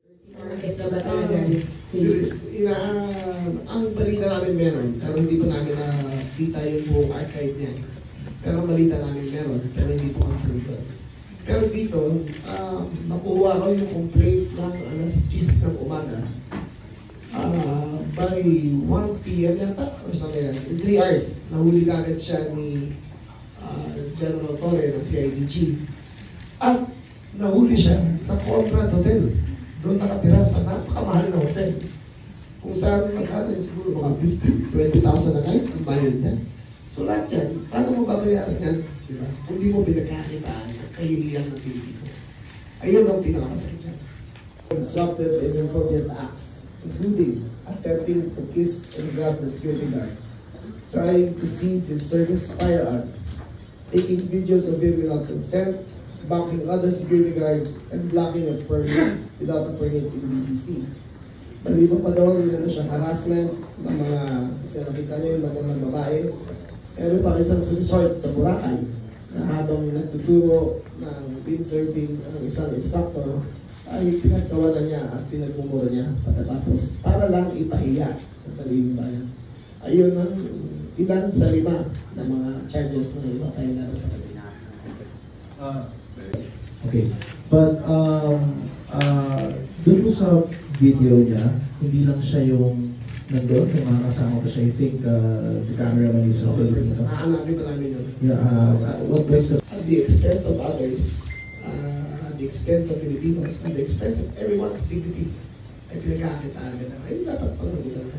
Market na ba talaga? Ang balita namin meron, pero hindi pa namin nakita yung buong archive niya. Pero ang balita namin meron, pero hindi po confirmed. Pero dito, nakuha ko yung complaint ng alas 10 ng umaga. By 1 p.m. yata, or something yan. In 3 hours, nahuli kagad siya ni General Torre ng CIDG. At nahuli siya sa Conrad Hotel. Doon nakatira sa napakamahal na hotel. Kung saan magkano siguro mga 20,000 na night ang bayad niya. So lahat yan, paano mo babayaran yan? Diba? Kung di mo pinagkakitaan, kahilihan ng Pilipino. Ayun ang pinakamasakit yan. Constructed inappropriate acts, including attempting to kiss and grab the security guard, trying to seize his service firearm, taking videos of him without consent, backing other security guards, and blocking a permit without a permit in BGC. Maliban pa doon, yun siya harassment ng mga, kasi nakita niyo yung mga babae. Meron pa isang resort sa Boracay na habang nagtuturo ng windsurfing ng isang instructor, ay pinagtawanan niya at pinagmumura niya pagkatapos para lang ipahiya sa sariling bayan. Ayun ang ilan sa 5 na mga charges na ipapay natin sa kanila. Okay. But doon po sa video niya, hindi lang siya yung nandun, yung mga kasama ko siya. I think the cameraman is a Filipino. Nahanapin pa namin yun. Yeah, what was the... At the expense of others, at the expense of Filipinos, at the expense of everyone's dignity, ay pinagkakitaan na. Ay, dapat pang nagulan ka